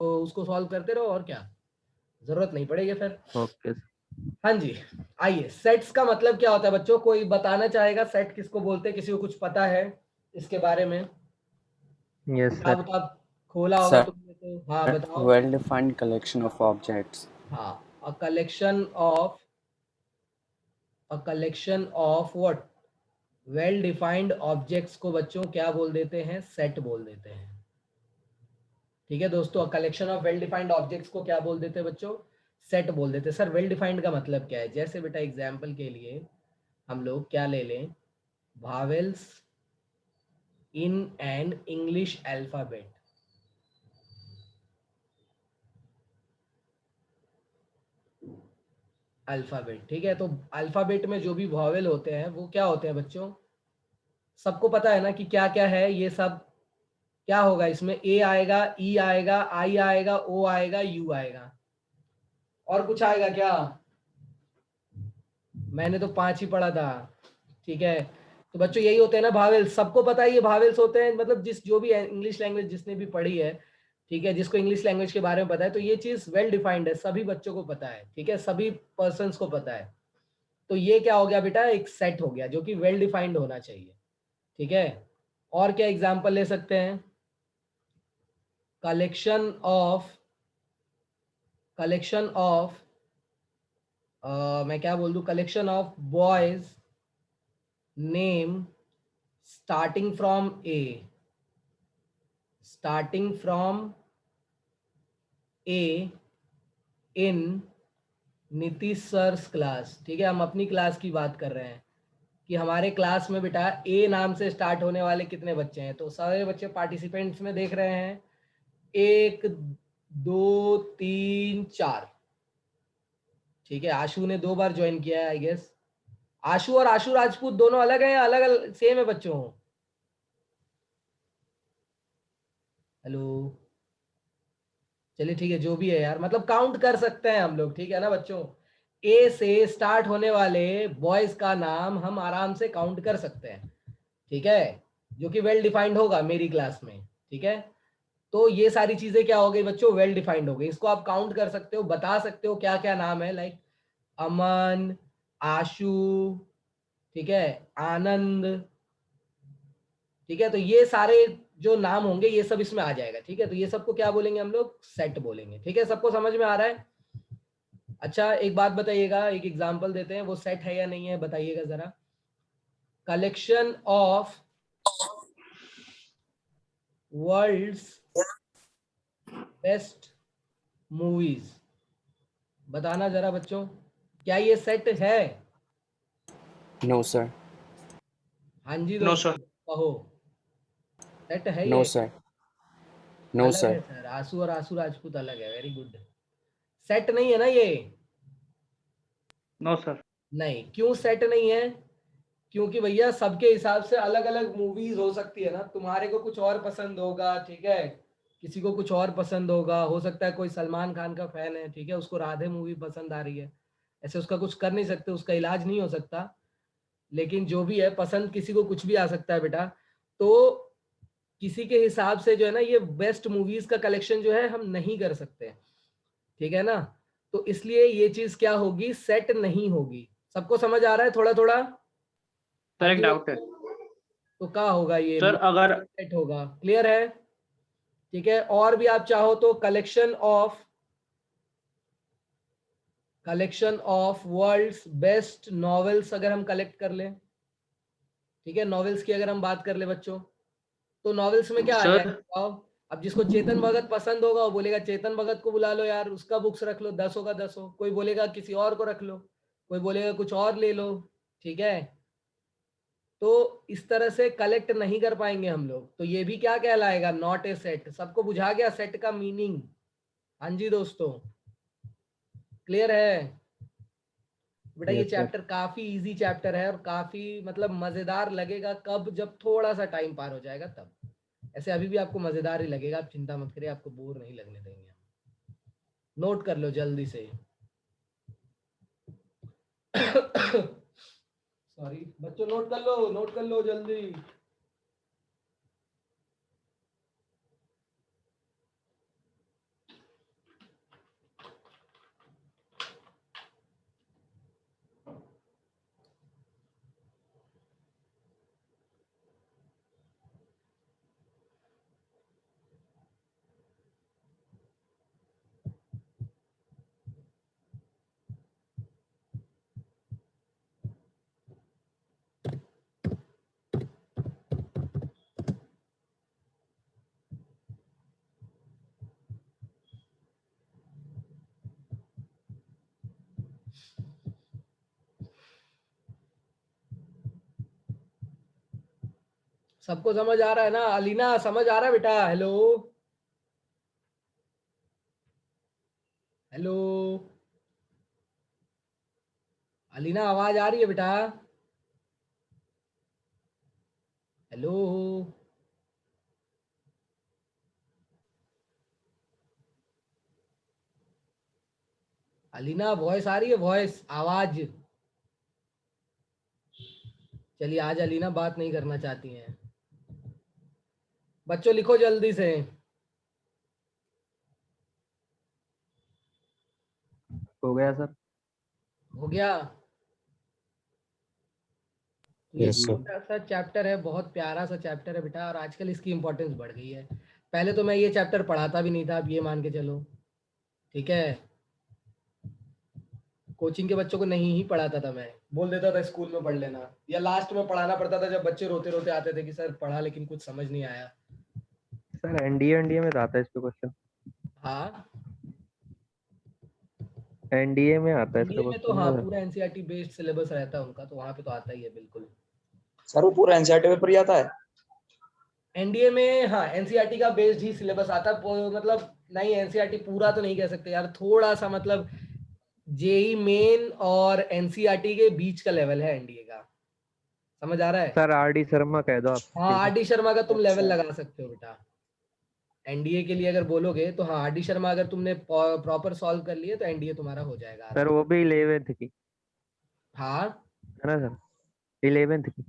तो उसको सॉल्व करते रहो और क्या, जरूरत नहीं पड़ेगी फिर। ओके। हाँ जी, आइए, सेट्स का मतलब क्या होता है बच्चों, कोई बताना चाहेगा सेट किसको बोलते हैं, किसी को कुछ पता है इसके बारे में? यस किताब सर। उताब खोला होगा Sir, तुमने तो, हाँ बताओ। well-defined collection of objects. हाँ, a collection of what, well defined objects को बच्चों क्या बोल देते हैं, सेट बोल देते हैं। ठीक है दोस्तों, collection of well defined objects को क्या बोल देते हैं बच्चों, सेट बोल देते हैं। सर वेल डिफाइंड का मतलब क्या है? जैसे बेटा एग्जाम्पल के लिए हम लोग क्या ले लें, vowels in an English alphabet. Alphabet, ठीक है, तो अल्फाबेट में जो भी वॉवेल होते हैं वो क्या होते हैं बच्चों, सबको पता है ना कि क्या क्या है ये सब। क्या होगा इसमें, ए आएगा, ई आएगा, आई आएगा, ओ आएगा, यू आएगा, और कुछ आएगा क्या? मैंने तो 5 ही पढ़ा था। ठीक है, तो बच्चों यही होते हैं ना भावेल्स, सबको पता है ये भावेल्स होते हैं, मतलब जिस जो भी इंग्लिश लैंग्वेज जिसने भी पढ़ी है, ठीक है, जिसको इंग्लिश लैंग्वेज के बारे में पता है, तो ये चीज वेल डिफाइंड है, सभी बच्चों को पता है, ठीक है, सभी पर्सन्स को पता है। तो ये क्या हो गया बेटा, एक सेट हो गया जो कि वेल डिफाइंड होना चाहिए। ठीक है, और क्या एग्जांपल ले सकते हैं, कलेक्शन ऑफ मैं क्या बोल दूं, collection of boys name starting from A in Nitish sir's class. ठीक है, हम अपनी क्लास की बात कर रहे हैं कि हमारे क्लास में बेटा ए नाम से स्टार्ट होने वाले कितने बच्चे हैं, तो सारे बच्चे पार्टिसिपेंट्स में देख रहे हैं, 1 2 3 4। ठीक है, आशु ने 2 बार ज्वाइन किया है आई गेस। आशु और आशु राजपूत दोनों अलग हैं या अलग अलग सेम है बच्चों? हेलो, चलिए ठीक है, जो भी है यार, मतलब काउंट कर सकते हैं हम लोग, ठीक है ना बच्चों, ए से स्टार्ट होने वाले बॉयज का नाम हम आराम से काउंट कर सकते हैं। ठीक है, जो कि वेल डिफाइंड होगा मेरी क्लास में। ठीक है, तो ये सारी चीजें क्या हो गई बच्चों, वेल डिफाइंड हो गई, इसको आप काउंट कर सकते हो, बता सकते हो क्या क्या नाम है, लाइक अमन, आशु, ठीक है, आनंद। ठीक है, तो ये सारे जो नाम होंगे ये सब इसमें आ जाएगा। ठीक है, तो ये सबको क्या बोलेंगे हम लोग, सेट बोलेंगे। ठीक है, सबको समझ में आ रहा है? अच्छा एक बात बताइएगा, एक एग्जांपल देते हैं, वो सेट है या नहीं है बताइएगा जरा। Collection of world's best movies, बताना जरा बच्चों, क्या ये सेट है? No, sir. हाँ जी नो दोस्तों, सर। कहो, सेट है No, ये? sir. No, अलग sir. है सर, आंसू और आंसू राजपूत अलग है, वेरी गुड। सेट नहीं है ना ये? No sir. नहीं, क्यों सेट नहीं है? क्योंकि भैया सबके हिसाब से अलग अलग मूवीज हो सकती है ना, तुम्हारे को कुछ और पसंद होगा, ठीक है, किसी को कुछ और पसंद होगा, हो सकता है कोई सलमान खान का फैन है, ठीक है, उसको राधे मूवी पसंद आ रही है, ऐसे उसका कुछ कर नहीं सकते, उसका इलाज नहीं हो सकता, लेकिन जो भी है पसंद किसी को कुछ भी आ सकता है बेटा। तो किसी के हिसाब से जो है ना, ये बेस्ट मूवीज का कलेक्शन जो है हम नहीं कर सकते, ठीक है ना, तो इसलिए ये चीज क्या होगी, सेट नहीं होगी। सबको समझ आ रहा है थोड़ा थोड़ा? हाँ सर एक जी डाउट है दोस्तों, तो क्या होगा ये, सर, अगर सेट होगा, क्लियर है? ठीक है, और भी आप चाहो तो collection of world's best novels अगर हम कलेक्ट कर लें, ठीक है, नॉवेल्स की अगर हम बात कर ले बच्चों, तो नॉवेल्स में क्या आ सर जाएगा बताओ? अब जिसको चेतन भगत पसंद होगा वो बोलेगा चेतन भगत को बुला लो यार, उसका बुक्स रख लो, 10 होगा 10 हो, कोई बोलेगा किसी और को रख लो, कोई बोलेगा कुछ और ले लो। ठीक है, तो इस तरह से कलेक्ट नहीं कर पाएंगे हम लोग, तो ये भी क्या कहलाएगा, नॉट ए सेट। सबको बुझा गया सेट का मीनिंग? हाँ जी दोस्तों, क्लियर है? बेटा ये यस सर। चैप्टर काफी इजी चैप्टर है और काफी मतलब मजेदार लगेगा कब, जब थोड़ा सा टाइम पार हो जाएगा तब। ऐसे अभी भी आपको मजेदार ही लगेगा, आप चिंता मत करिए, आपको बोर नहीं लगने देंगे हम। नोट कर लो जल्दी से। सॉरी बच्चों, नोट कर लो जल्दी। सबको समझ आ रहा है ना? अलीना समझ आ रहा है बेटा? हेलो हेलो अलीना, आवाज आ रही है बेटा? हेलो अलीना, वॉइस आ रही है? वॉइस, आवाज। चलिए, आज अलीना बात नहीं करना चाहती हैं। बच्चों लिखो जल्दी से। हो गया सर। हो गया? तो ये यस सर। छोटा सा चैप्टर है, बहुत प्यारा सा चैप्टर है बेटा, और आजकल इसकी इंपॉर्टेंस बढ़ गई है। पहले तो मैं ये चैप्टर पढ़ाता भी नहीं था, अब ये मान के चलो। ठीक है, कोचिंग के बच्चों को नहीं ही पढ़ाता था मैं, बोल देता था स्कूल में पढ़ लेना, या लास्ट में पढ़ाना पड़ता था जब बच्चे रोते रोते आते थे कि सर पढ़ा लेकिन कुछ समझ नहीं आया। सर एनडीए एनडीए में तो आता है इस पे क्वेश्चन। हाँ, एनडीए में आता है इसका एनडीए में तो क्वेश्चन हाँ ना सर। पूरा एनसीईआरटी बेस्ड सिलेबस रहता है उनका, तो वहाँ पे तो आता ही है बिल्कुल। सर वो पूरा एनसीईआरटी पेपर ही आता है? एनडीए में हाँ एनसीईआरटी का बेस्ड ही सिलेबस आता है, मतलब नहीं, एनसीईआरटी पूरा तो नहीं कह सकते यार, थोड़ा सा मतलब जेई मेन और एनसीईआरटी के बीच का लेवल है एनडीए का। समझ आ रहा है? सर आर डी शर्मा कह दो आप हाँ, सीधे। आरडी शर्मा का तुम लेवल अच्छा। लगा सकते हो बेटा। एनडीए के लिए अगर बोलोगे तो हाँ, आरडी शर्मा अगर तुमने प्रॉपर सॉल्व कर लिए तो एनडीए तुम्हारा हो जाएगा सर आराम वो से। भी 11th की हाँ, है ना सर, 11th की।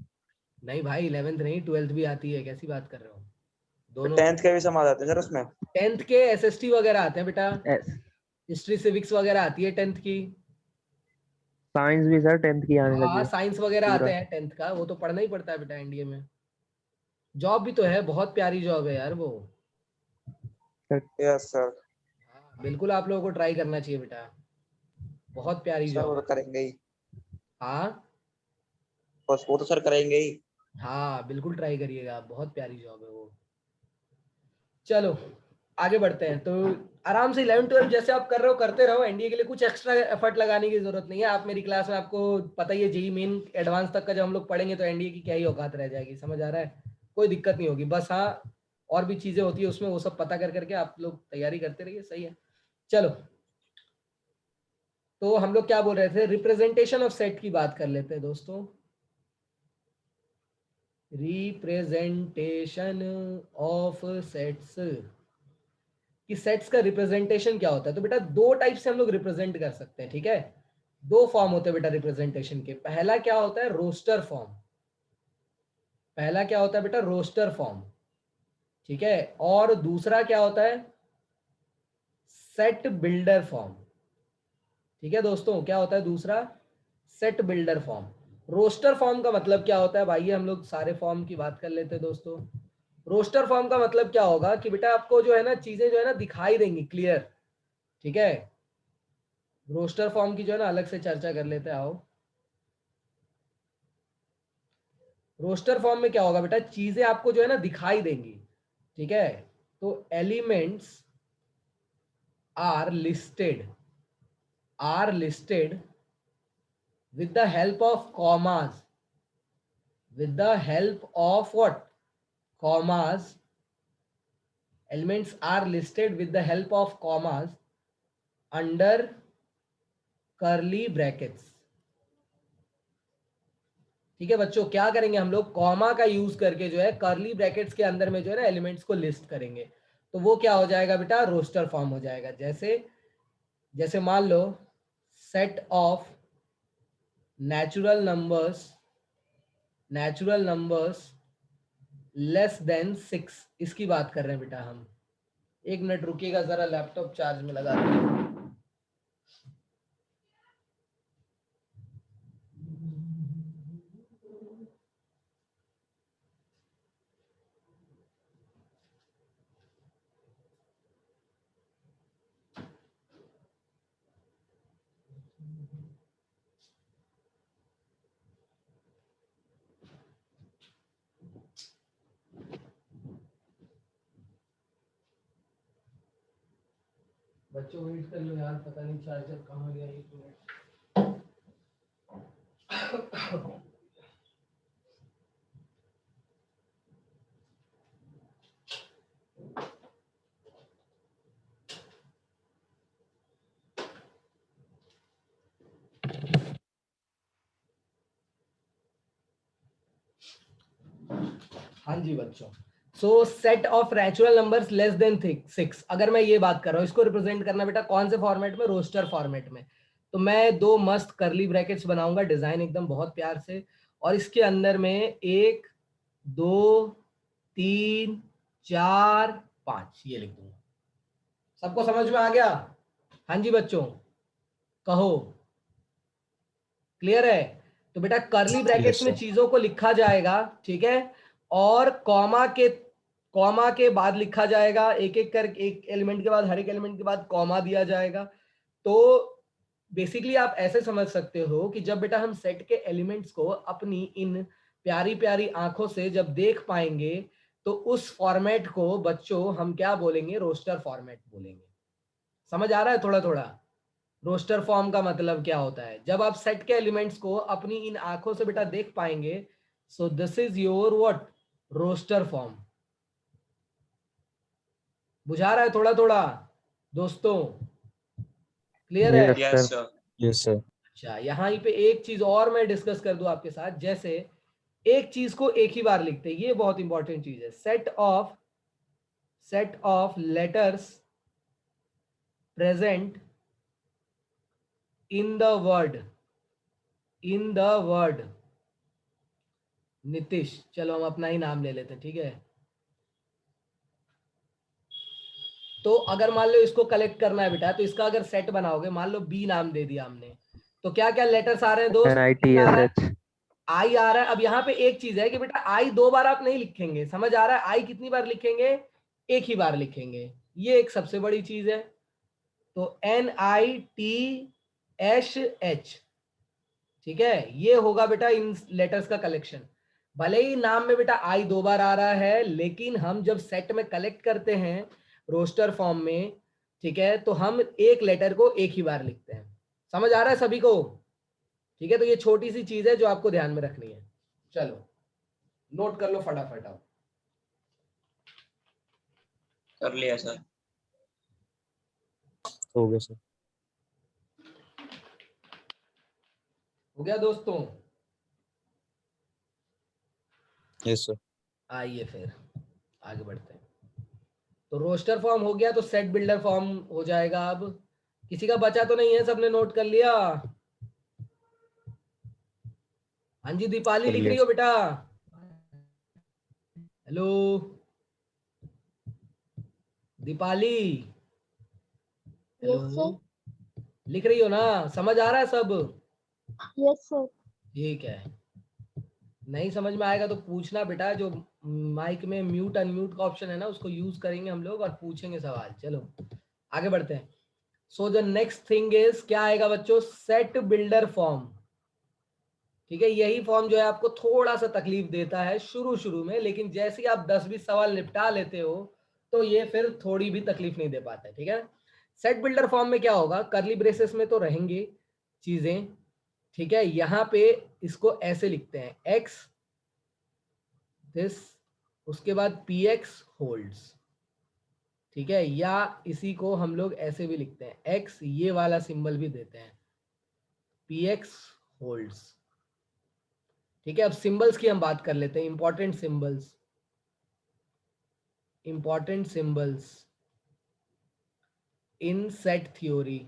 नहीं भाई, 11th नहीं, 12th भी आती है, कैसी बात कर रहे हो? तो दोनों। 10th के भी सम आ जाते हैं सर उसमें? 10th के एसएसटी वगैरह आते हैं बेटा, एस हिस्ट्री सिविक्स वगैरह आती है 10th की। साइंस भी सर 10th की आने लगी हाँ, है साइंस वगैरह पूरा। आते हैं 10th का, वो तो पढ़ना ही पड़ता है बेटा एनडीए में। जॉब भी तो है, बहुत प्यारी जॉब है यार वो। Sir yes sir. हाँ, बिल्कुल आप लोगों को ट्राई करना चाहिए बेटा, बहुत प्यारी सर वो जॉब तो है। करेंगे ही। हाँ बस वो तो सर करेंगे ही। हाँ, बिल्कुल ट्राई करिएगा, बहुत प्यारी जॉब है वो। चलो आगे बढ़ते हैं, तो आराम से 11 12 जैसे आप कर रहे हो करते रहो, एनडीए के लिए कुछ एक्स्ट्रा एफर्ट लगाने की जरूरत नहीं है। आप मेरी क्लास में, आपको पता ही है, जेई मेन एडवांस तक का जब हम लोग पढ़ेंगे तो एनडीए की क्या ही औकात रह जाएगी। समझ आ रहा है? कोई दिक्कत नहीं होगी, बस हाँ और भी चीजें होती है उसमें, वो सब पता कर करके आप लोग तैयारी करते रहिए, सही है। चलो, तो हम लोग क्या बोल रहे थे, रिप्रेजेंटेशन ऑफ सेट की बात कर लेते हैं दोस्तों। रिप्रेजेंटेशन ऑफ सेट्स, कि सेट्स का रिप्रेजेंटेशन क्या होता है। तो बेटा दो टाइप से हम लोग रिप्रेजेंट कर सकते हैं, ठीक है? दो फॉर्म होते हैं बेटा रिप्रेजेंटेशन के। पहला क्या होता है, रोस्टर फॉर्म। पहला क्या होता है बेटा, रोस्टर फॉर्म, ठीक है? और दूसरा क्या होता है, सेट बिल्डर फॉर्म। ठीक है दोस्तों, क्या होता है दूसरा, set builder form. Roster form का मतलब क्या होता है भाई, हम लोग सारे फॉर्म की बात कर लेते हैं दोस्तों। रोस्टर फॉर्म का मतलब क्या होगा कि बेटा आपको जो है ना चीजें जो है ना दिखाई देंगी क्लियर, ठीक है? रोस्टर फॉर्म की जो है ना अलग से चर्चा कर लेते हैं, आओ। रोस्टर फॉर्म में क्या होगा बेटा, चीजें आपको जो है ना दिखाई देंगी, ठीक है? तो elements are listed with the help of commas, with the help of what, commas. Elements are listed with the help of commas under curly brackets। ठीक है बच्चों, क्या करेंगे हम लोग, कॉमा का यूज करके जो है कर्ली ब्रैकेट्स के अंदर में जो है ना एलिमेंट्स को लिस्ट करेंगे। तो वो क्या हो जाएगा बेटा, रोस्टर फॉर्म हो जाएगा। जैसे जैसे मान लो set of natural numbers less than 6, इसकी बात कर रहे हैं बेटा हम। एक मिनट रुकिएगा जरा, लैपटॉप चार्ज में लगा दें। बच्चों वेट कर लो यार, पता नहीं चार्जर कहाँ गया, एक मिनट। हाँ जी बच्चों, सो सेट ऑफ रैचुरल नंबर्स लेस देन 6, अगर मैं ये बात कर रहा हूँ, इसको रिप्रेजेंट करना बेटा कौन से फॉर्मेट में, रोस्टर फॉर्मेट में। तो मैं दो मस्त करली ब्रैकेट्स बनाऊंगा, डिजाइन एकदम बहुत प्यार से, और इसके अंदर में 1 2 3 4 5 ये लिख दूंगा। सबको समझ में आ गया? हाँ जी बच्चों, कहो क्लियर है? तो बेटा करली ब्रैकेट्स में चीजों को लिखा जाएगा, ठीक है, और कॉमा के बाद लिखा जाएगा, एक एक कर, एक एलिमेंट के बाद, हर एक एलिमेंट के बाद कॉमा दिया जाएगा। तो बेसिकली आप ऐसे समझ सकते हो कि जब बेटा हम सेट के एलिमेंट्स को अपनी इन प्यारी प्यारी आंखों से जब देख पाएंगे, तो उस फॉर्मेट को बच्चों हम क्या बोलेंगे, रोस्टर फॉर्मेट बोलेंगे। समझ आ रहा है थोड़ा थोड़ा? रोस्टर फॉर्म का मतलब क्या होता है, जब आप सेट के एलिमेंट्स को अपनी इन आंखों से बेटा देख पाएंगे, so this is your what, roster form. बुझा रहा है थोड़ा थोड़ा दोस्तों? क्लियर है? Yes sir. Yes, sir. अच्छा, यहाँ पे एक चीज और मैं डिस्कस कर दूं आपके साथ, जैसे एक चीज को एक ही बार लिखते हैं, ये बहुत इंपॉर्टेंट चीज है। Set of letters present in the word Nitish, चलो हम अपना ही नाम ले लेते हैं, ठीक है। तो अगर मान लो इसको कलेक्ट करना है बेटा, तो इसका अगर सेट बनाओगे, मान लो बी नाम दे दिया हमने, तो क्या क्या लेटर्स आ रहे हैं दोस्त? NITSH। आई आ रहा है। अब यहाँ पे एक चीज है कि बेटा आई दो बार आप नहीं लिखेंगे, समझ आ रहा है? आई कितनी बार लिखेंगे? एक ही बार लिखेंगे, ये एक सबसे बड़ी चीज है। तो NITSH, ठीक है, ये होगा बेटा इन लेटर्स का कलेक्शन। भले ही नाम में बेटा आई दो बार आ रहा है, लेकिन हम जब सेट में कलेक्ट करते हैं रोस्टर फॉर्म में, ठीक है, तो हम एक लेटर को एक ही बार लिखते हैं। समझ आ रहा है सभी को? ठीक है, तो ये छोटी सी चीज है जो आपको ध्यान में रखनी है। चलो नोट कर लो फटाफट आओ। कर लिया सर। हो गया सर। हो गया दोस्तों? Yes, sir. आइए फिर आगे बढ़ते हैं। तो रोस्टर फॉर्म हो गया, तो सेट बिल्डर फॉर्म हो जाएगा। अब किसी का बचा तो नहीं है, सबने नोट कर लिया? हाँ जी, दीपाली कर लिख लिया रही हो बेटा? Hello Deepali, hello, yes sir. लिख रही हो ना? समझ आ रहा है सब? Yes sir. ठीक है, नहीं समझ में आएगा तो पूछना बेटा, जो माइक में म्यूट अनम्यूट का ऑप्शन है ना, उसको यूज करेंगे हम लोग और पूछेंगे सवाल। चलो आगे बढ़ते हैं। So the next thing is, क्या आएगा बच्चों? Set builder form. ठीक है, यही फॉर्म जो है आपको थोड़ा सा तकलीफ देता है शुरू में, लेकिन जैसे ही आप 10-20 सवाल निपटा लेते हो, तो ये फिर थोड़ी भी तकलीफ नहीं दे पाता है, ठीक है। सेट बिल्डर फॉर्म में क्या होगा, करली ब्रेसेस में तो रहेंगे चीजें, ठीक है। यहाँ पे इसको ऐसे लिखते हैं, एक्स दिस, उसके बाद px होल्ड्स, ठीक है, या इसी को हम लोग ऐसे भी लिखते हैं, एक्स ये वाला सिंबल भी देते हैं, px होल्ड्स, ठीक है। अब सिंबल्स की हम बात कर लेते हैं, इंपॉर्टेंट सिंबल्स इन सेट थ्योरी।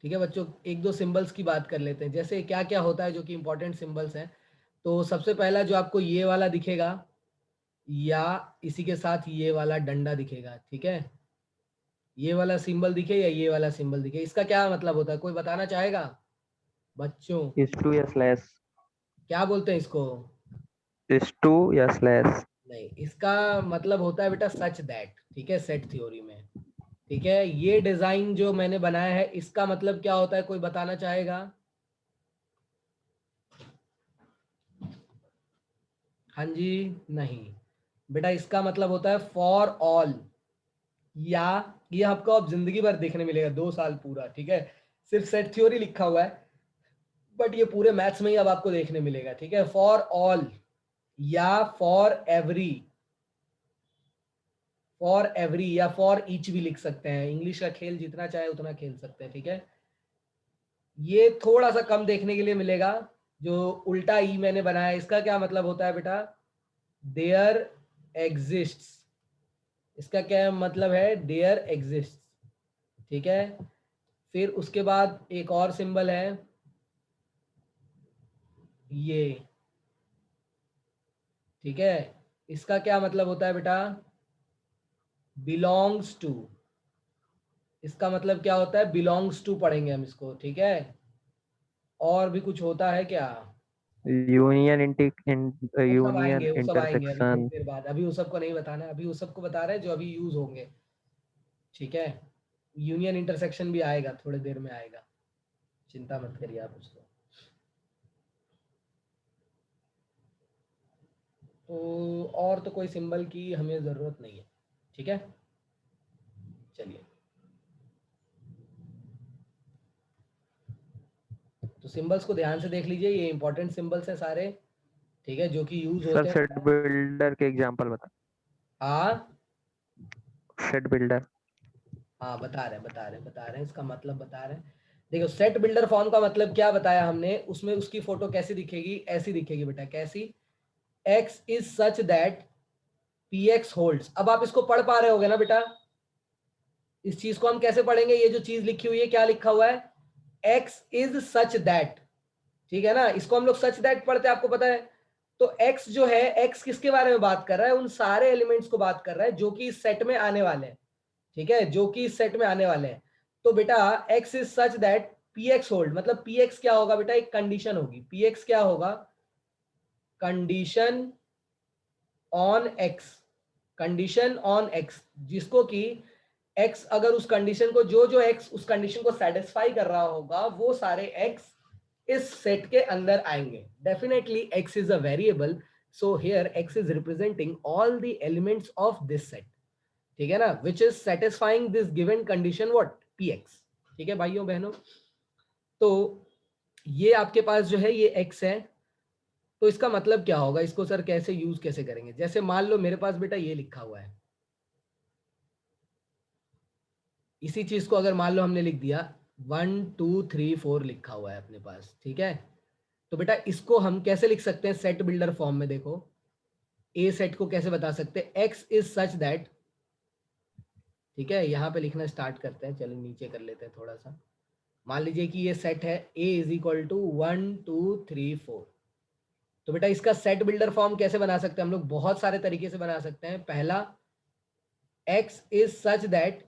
ठीक है बच्चों, एक दो सिंबल्स की बात कर लेते हैं, जैसे क्या क्या होता है जो कि इंपॉर्टेंट सिंबल्स हैं। तो सबसे पहला जो आपको ये वाला दिखेगा, या इसी के साथ ये वाला डंडा दिखेगा, ठीक है, ये वाला सिंबल दिखे या ये वाला सिंबल दिखे, इसका क्या मतलब होता है, कोई बताना चाहेगा बच्चों? *2 या स्लैश? क्या बोलते हैं इसको? *2 या स्लैश? नहीं, इसका मतलब होता है बेटा सच दैट, ठीक है, सेट थ्योरी में, ठीक है। ये डिजाइन जो मैंने बनाया है, इसका मतलब क्या होता है, कोई बताना चाहेगा? हाँ जी, नहीं बेटा, इसका मतलब होता है फॉर ऑल, या ये आपको अब जिंदगी भर देखने मिलेगा, 2 साल पूरा, ठीक है। सिर्फ सेट थ्योरी लिखा हुआ है, बट ये पूरे मैथ्स में ही अब आपको देखने मिलेगा, ठीक है। फॉर ऑल या फॉर एवरी या फॉर ईच भी लिख सकते हैं, इंग्लिश का खेल जितना चाहे उतना खेल सकते हैं, ठीक है। ये थोड़ा सा कम देखने के लिए मिलेगा, जो उल्टा ई मैंने बनाया इसका क्या मतलब होता है बेटा? There exists. इसका क्या मतलब है? There exists. ठीक है, फिर उसके बाद एक और सिंबल है ये। ठीक है, इसका क्या मतलब होता है बेटा? Belongs to. इसका मतलब क्या होता है? बिलोंग्स टू पढ़ेंगे हम इसको। ठीक है, और भी कुछ होता है क्या? यूनियन वो सब आएंगे अभी थोड़ी इंटरसेक्शन। देर बाद। अभी वो सबको नहीं बताना है, अभी वो सबको बता रहे हैं जो अभी यूज होंगे। ठीक है, यूनियन इंटरसेक्शन भी आएगा, थोड़ी देर में आएगा, चिंता मत करिए आप उसको। तो और तो कोई सिंबल की हमें ज़रूरत नहीं है। ठीक है, चलिए। तो सिंबल्स को ध्यान से देख लीजिए, ये इंपॉर्टेंट सिंबल्स हैं सारे। ठीक है, जो कि यूज सर होते सेट हैं। बिल्डर के एग्जांपल बता। हाँ सेट बिल्डर। हाँ, बता रहे हैं, इसका मतलब बता रहे हैं। देखो, सेट बिल्डर फॉर्म का मतलब क्या बताया हमने, उसमें उसकी फोटो कैसी दिखेगी? ऐसी दिखेगी बेटा। कैसी? x is such that px holds. अब आप इसको पढ़ पा रहे होगे ना बेटा? इस चीज को हम कैसे पढ़ेंगे? ये जो चीज लिखी हुई है, क्या लिखा हुआ है? x is such that. ठीक है ना, इसको हम लोग सच दैट पढ़ते हैं, आपको पता है। तो x जो है, x किसके बारे में बात कर रहा है? उन सारे एलिमेंट्स को बात कर रहा है जो कि इस सेट में आने वाले हैं। ठीक है, जो कि इस सेट में आने वाले हैं। तो बेटा x is such that px hold, मतलब px क्या होगा बेटा? एक कंडीशन होगी। px क्या होगा? Condition on x। Condition on x, जिसको कि x अगर उस कंडीशन को जो जो x उस कंडीशन को सेटिस्फाई कर रहा होगा, वो सारे x इस सेट के अंदर आएंगे। Definitely x is a variable, so here x is representing all the elements of this set. ठीक है ना, which is satisfying this given condition what? px। ठीक है भाइयों बहनों, तो ये आपके पास जो है ये x है। तो इसका मतलब क्या होगा? इसको सर कैसे यूज कैसे करेंगे? जैसे मान लो मेरे पास बेटा ये लिखा हुआ है, इसी चीज को अगर मान लो हमने लिख दिया 1 2 3 4 लिखा हुआ है अपने पास। ठीक है, तो बेटा इसको हम कैसे लिख सकते हैं सेट बिल्डर फॉर्म में? देखो, ए सेट को कैसे बता सकते हैं? X is such that. ठीक है, यहाँ पे लिखना स्टार्ट करते हैं, चलो नीचे कर लेते हैं थोड़ा सा। मान लीजिए कि ये सेट है ए इज इक्वल टू 1 2 3 4। तो बेटा इसका सेट बिल्डर फॉर्म कैसे बना सकते हैं हम लोग? बहुत सारे तरीके से बना सकते हैं। पहला, x is such that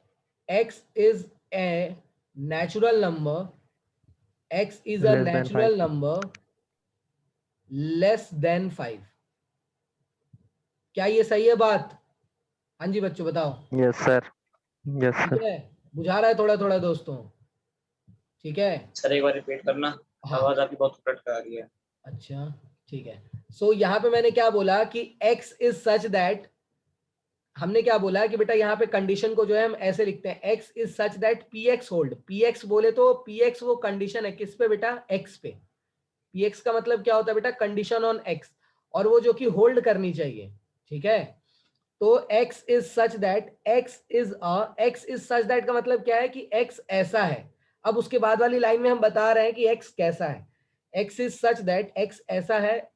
x is a natural number, x is a less than 5। natural number less than 5। क्या ये सही है बात? हाँ जी बच्चों बताओ। Yes sir. यस ठीक सर। है, बुझा रहा है थोड़ा थोड़ा दोस्तों? ठीक है, सर एक बार रिपीट करना, हाँ, आवाज आपकी बहुत कट आ रही है। अच्छा ठीक है। सो यहाँ पे मैंने क्या बोला कि x इज सच दैट, हमने क्या बोला कि बेटा यहाँ पे कंडीशन को जो है हम ऐसे लिखते हैं, x is such that px hold. px बोले तो px वो कंडीशन है किस पे बेटा? x पे। px का मतलब क्या होता है बेटा? कंडीशन ऑन x, और वो जो कि होल्ड करनी चाहिए। ठीक है, तो x is such that, x is such that का मतलब क्या है? कि x ऐसा है। अब उसके बाद वाली लाइन में हम बता रहे हैं कि x कैसा है। x is such that, x ऐसा है।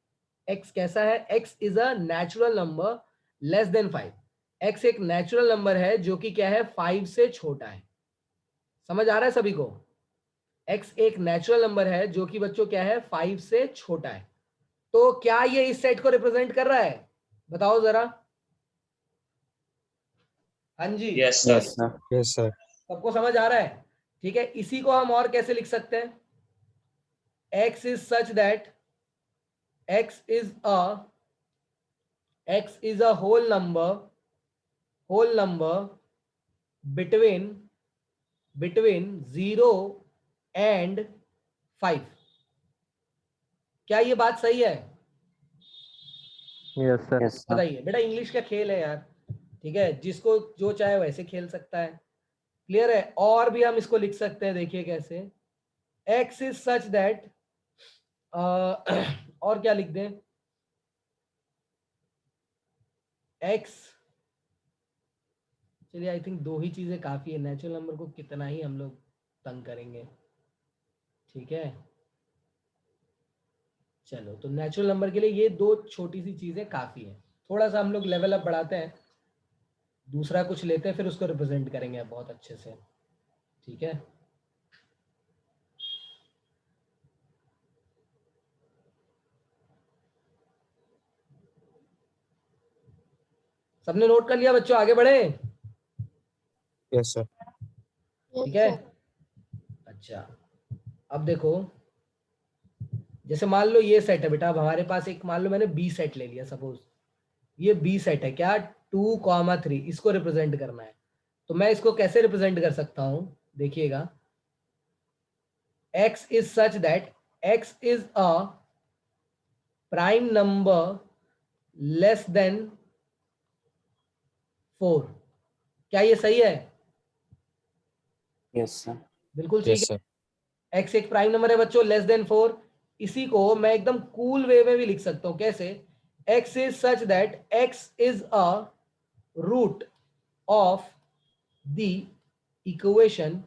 x कैसा है? x is a natural number less than 5। x एक नेचुरल नंबर है जो कि क्या है? 5 से छोटा है। समझ आ रहा है सभी को? x एक नेचुरल नंबर है जो कि बच्चों क्या है? 5 से छोटा है। तो क्या ये इस सेट को रिप्रेजेंट कर रहा है? बताओ जरा। हाँ जी, yes Yes, sir. sir. Yes, sir. सबको समझ आ रहा है? ठीक है, इसी को हम और कैसे लिख सकते हैं? x is such that x is a whole number between 0 and 5। क्या ये बात सही है? Yes sir. Yes, sir. बताइए बेटा, इंग्लिश का खेल है यार। ठीक है, जिसको जो चाहे वैसे खेल सकता है। क्लियर है? और भी हम इसको लिख सकते हैं, देखिए कैसे। x इज सच दैट, और क्या लिख दें? x, चलिए आई थिंक दो ही चीजें काफी है, नेचुरल नंबर को कितना ही हम लोग तंग करेंगे। ठीक है, चलो, तो नेचुरल नंबर के लिए ये दो छोटी सी चीजें काफी है। थोड़ा सा हम लोग लेवल अप बढ़ाते हैं, दूसरा कुछ लेते हैं, फिर उसको रिप्रेजेंट करेंगे बहुत अच्छे से। ठीक है, सबने नोट कर लिया बच्चों, आगे बढ़े? Yes, sir. Yes, ठीक है, sir. अच्छा अब देखो, जैसे मान लो ये सेट है बेटा, अब हमारे पास एक, मान लो मैंने बी सेट ले लिया, सपोज ये बी सेट है क्या, 2,3, इसको रिप्रेजेंट करना है। तो मैं इसको कैसे रिप्रेजेंट कर सकता हूं, देखिएगा, x is such that x is a prime number less than 4। क्या ये सही है? Yes sir. बिल्कुल ठीक Yes, है। sir. x एक प्राइम नंबर है बच्चों, लेस देन 4। इसी को मैं एकदम कूल वे में भी लिख सकता हूं, कैसे? x is such that x is a root of the equation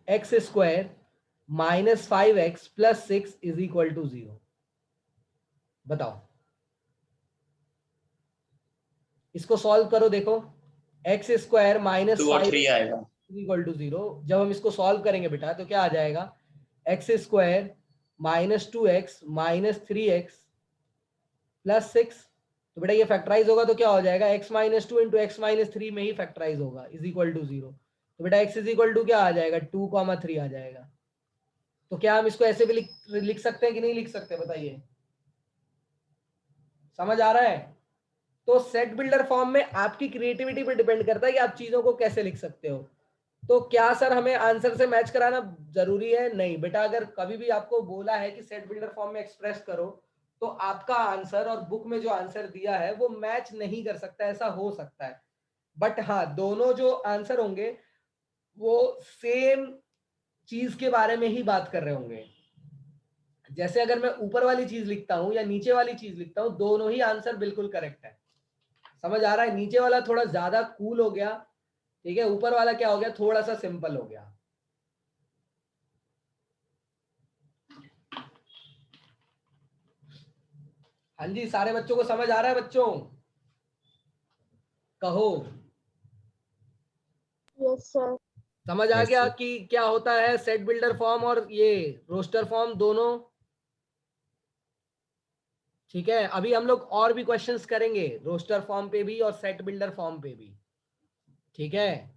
x square minus 5x plus 6 is equal to 0। बताओ, इसको सॉल्व करो, देखो, एक्स स्क्वायर माइनस 2 और 5 3 आएगा। Equal to 0। जब हम इसको सॉल्व करेंगे बेटा तो क्या आ जाएगा, x square minus 2x minus 3x plus 6। तो बेटा ये फैक्टराइज होगा तो क्या हो जाएगा, x minus 2 into x minus 3 में ही फैक्टराइज होगा, इज इक्वल टू 0। तो बेटा x इज इक्वल टू क्या आ जाएगा, 2,3 आ जाएगा। तो क्या हम इसको ऐसे भी लिख सकते हैं कि नहीं लिख सकते, बताइए, समझ आ रहा है? तो सेट बिल्डर फॉर्म में आपकी क्रिएटिविटी पे डिपेंड करता है कि आप चीजों को कैसे लिख सकते हो। तो क्या सर हमें आंसर से मैच कराना जरूरी है? नहीं बेटा, अगर कभी भी आपको बोला है कि सेट बिल्डर फॉर्म में एक्सप्रेस करो, तो आपका आंसर और बुक में जो आंसर दिया है वो मैच नहीं कर सकता, ऐसा हो सकता है। बट हाँ, दोनों जो आंसर होंगे वो सेम चीज के बारे में ही बात कर रहे होंगे। जैसे अगर मैं ऊपर वाली चीज लिखता हूं या नीचे वाली चीज लिखता हूं, दोनों ही आंसर बिल्कुल करेक्ट है। समझ आ रहा है? नीचे वाला थोड़ा ज्यादा कूल हो गया, ठीक है, ऊपर वाला क्या हो गया, थोड़ा सा सिंपल हो गया। हाँ जी, सारे बच्चों को समझ आ रहा है बच्चों? कहो, Yes, sir. समझ आ Yes, गया sir. कि क्या होता है सेट बिल्डर फॉर्म और ये रोस्टर फॉर्म दोनों? ठीक है, अभी हम लोग और भी क्वेश्चंस करेंगे रोस्टर फॉर्म पे भी और सेट बिल्डर फॉर्म पे भी। ठीक है,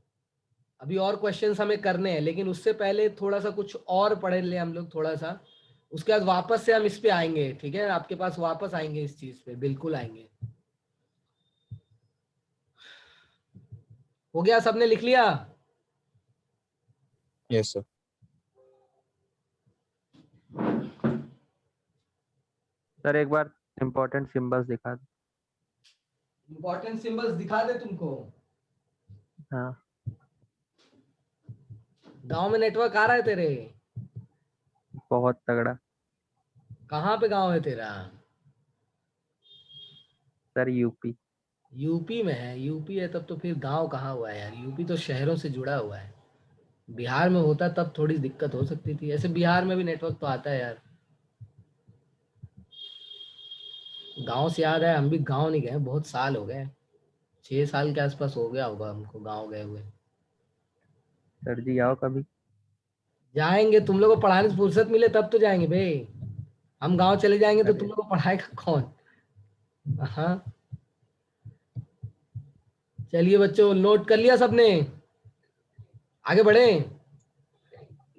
अभी और क्वेश्चंस हमें करने हैं, लेकिन उससे पहले थोड़ा सा कुछ और पढ़ ले हम लोग थोड़ा सा, उसके बाद वापस से हम इस पे आएंगे। ठीक है, आपके पास वापस आएंगे, इस चीज पे बिल्कुल आएंगे। हो गया, सबने लिख लिया? Yes, sir. सर एक बार इम्पोर्टेंट सिंबल्स दिखा दो। इंपॉर्टेंट सिंबल्स दिखा दे तुमको? हाँ गांव में नेटवर्क आ रहा है तेरे? बहुत तगड़ा। कहाँ पे गांव है तेरा? Sir UP. यूपी में है? यूपी है तब तो फिर गांव कहाँ हुआ है यार, यूपी तो शहरों से जुड़ा हुआ है। बिहार में होता तब थोड़ी दिक्कत हो सकती थी, ऐसे बिहार में भी नेटवर्क तो आता है यार। गांव से याद है, हम भी गांव नहीं गए, बहुत साल हो गए, 6 साल के आसपास हो गया होगा हमको गांव गए हुए। सर जी आओ कभी। जाएंगे, तुम लोग को पढ़ाने से फुर्सत मिले तब तो जाएंगे भाई। हम गांव चले जाएंगे तो अरे तुम लोग को पढ़ाएगा कौन? हाँ, चलिए बच्चों, नोट कर लिया सबने? आगे बढ़े।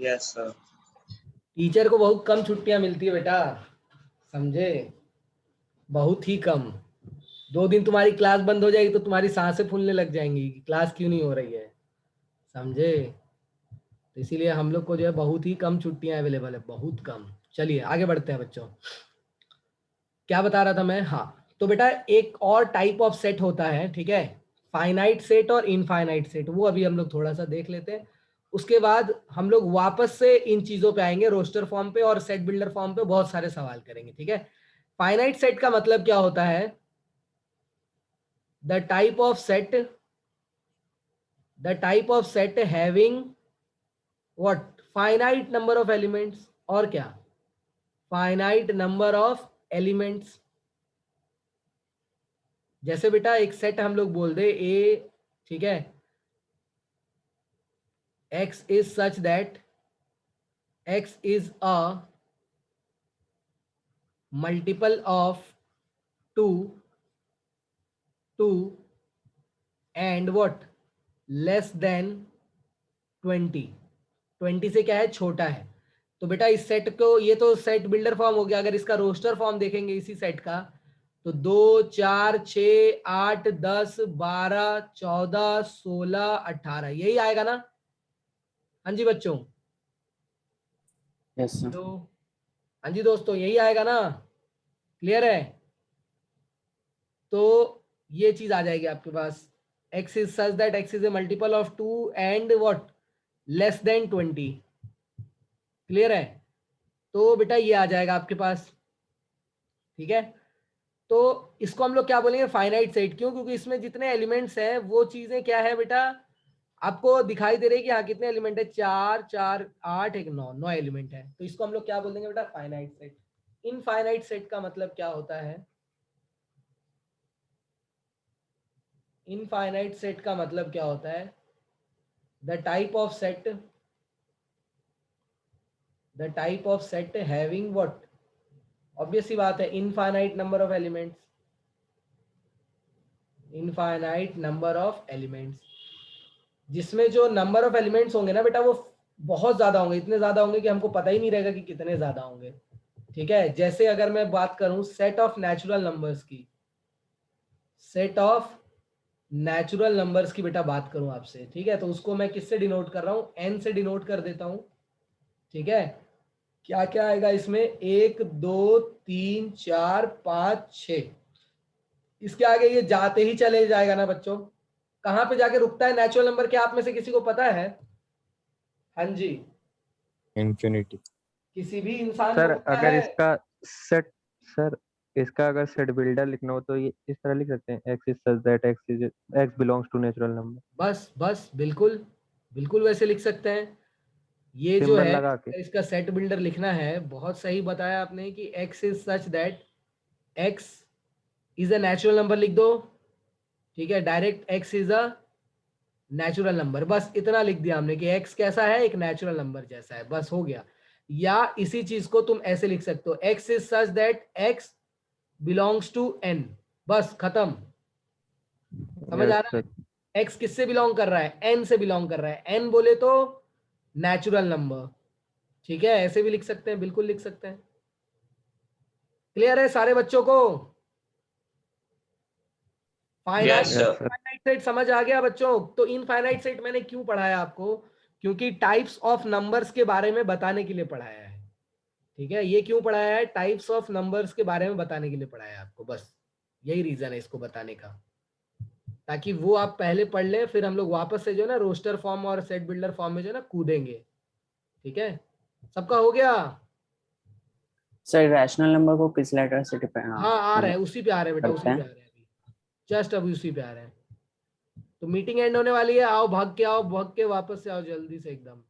Yes sir. टीचर को बहुत कम छुट्टियां मिलती है बेटा, समझे, बहुत ही कम। 2 दिन तुम्हारी क्लास बंद हो जाएगी तो तुम्हारी सांसें फूलने लग जाएंगी कि क्लास क्यों नहीं हो रही है, समझे। तो इसीलिए हम लोग को जो है बहुत ही कम छुट्टियां अवेलेबल है, बहुत कम। चलिए आगे बढ़ते हैं बच्चों, क्या बता रहा था मैं, हाँ। तो बेटा एक और टाइप ऑफ सेट होता है, ठीक है, फाइनाइट सेट और इनफाइनाइट सेट, वो अभी हम लोग थोड़ा सा देख लेते हैं। उसके बाद हम लोग वापस से इन चीजों पे आएंगे, रोस्टर फॉर्म पे और सेट बिल्डर फॉर्म पे बहुत सारे सवाल करेंगे। ठीक है, फाइनाइट सेट का मतलब क्या होता है, the type of set having what, finite number of elements, और क्या, फाइनाइट नंबर ऑफ एलिमेंट्स। जैसे बेटा एक सेट हम लोग बोल दे ए, ठीक है, x is such that x is a multiple of 2 and what less than 20। 20 से क्या है, छोटा है। तो बेटा इस सेट को, ये तो सेट बिल्डर फॉर्म हो गया। अगर इसका रोस्टर फॉर्म देखेंगे इसी सेट का, तो 2 4 6 8 10 12 14 16 18 यही आएगा ना। हाँ जी बच्चों, यस सर। तो हाँ जी दोस्तों, यही आएगा ना, क्लियर है। तो ये चीज आ जाएगी आपके पास, x is such that x is a multiple of 2 and what less than 20। Clear है। तो बेटा ये आ जाएगा आपके पास, ठीक है। तो इसको हम लोग क्या बोलेंगे, फाइनाइट सेट। क्यों? क्योंकि इसमें जितने एलिमेंट्स हैं वो चीजें क्या है बेटा, आपको दिखाई दे रही है कि हाँ कितने एलिमेंट है, 4 4 8 1 9 9 एलिमेंट है। तो इसको हम लोग क्या बोल देंगे बेटा, फाइनाइट सेट। इनफाइनाइट सेट का मतलब क्या होता है, इनफाइनाइट सेट का मतलब क्या होता है, the type of set having what, obvious सी बात है, infinite number of elements, infinite number of elements, जिसमें जो नंबर ऑफ एलिमेंट्स होंगे ना बेटा वो बहुत ज्यादा होंगे, इतने ज्यादा होंगे कि हमको पता ही नहीं रहेगा कि कितने ज्यादा होंगे, ठीक है। जैसे अगर मैं बात करूं सेट ऑफ नेचुरल नंबर्स की, सेट ऑफ नेचुरल नंबर्स की बेटा बात करूं आपसे, ठीक है, तो उसको मैं किससे डिनोट कर रहा हूं, n से डिनोट कर देता हूं, ठीक है। क्या क्या आएगा इसमें, 1 2 3 4 5 6, इसके आगे ये जाते ही चले जाएगा ना बच्चों। कहां पे जाके रुकता है नेचुरल नंबर, क्या आप में से किसी को पता है? हाँ जी, इंफिनिटी। किसी भी इंसान सर को पता अगर है? इसका सेट, सर इसका अगर सेट बिल्डर लिखना हो तो ये इस तरह लिख सकते हैं, x is such that x belongs to natural number। बस बिल्कुल बिल्कुल वैसे लिख सकते हैं। ये जो सिंबल है लगा के। इसका सेट बिल्डर लिखना है, बहुत सही बताया आपने कि x is such that x is a natural number लिख दो, ठीक है, direct x is a natural number, बस इतना लिख दिया हमने कि x कैसा है, एक नेचुरल नंबर जैसा है, बस हो गया। या इसी चीज को तुम ऐसे लिख सकते हो, x is such that x belongs to n, बस खत्म। समझ आ रहा है? x किससे बिलोंग कर रहा है, n से बिलोंग कर रहा है, n बोले तो नेचुरल नंबर, ठीक है, ऐसे भी लिख सकते हैं, बिल्कुल लिख सकते हैं। क्लियर है सारे बच्चों को? Finite Yes, sir. सेट समझ आ गया बच्चों? तो इनफाइनाइट सेट मैंने क्यों पढ़ाया आपको, क्योंकि टाइप्स ऑफ नंबर्स के बारे में बताने के लिए पढ़ाया है, ठीक है। ये क्यों पढ़ाया है, टाइप्स ऑफ नंबर्स के बारे में बताने के लिए पढ़ाया है आपको, बस यही रीजन है इसको बताने का, ताकि वो आप पहले पढ़ लें, फिर हम लोग वापस से जो है ना रोस्टर फॉर्म और सेट बिल्डर फॉर्म में जो है ना कूदेंगे, ठीक है। सबका हो गया? सर रैशनल नंबर को किस लेटर से डिफाइन, हाँ आ रहा है, उसी पे आ रहे हैं बेटा, करते उसी पे आ हैं? रहे हैं अभी, जस्ट अभी उसी पे आ रहे हैं। तो मीटिंग एंड होने वाली है, आओ भाग के आओ, भाग के वापस से आओ जल्दी से एकदम।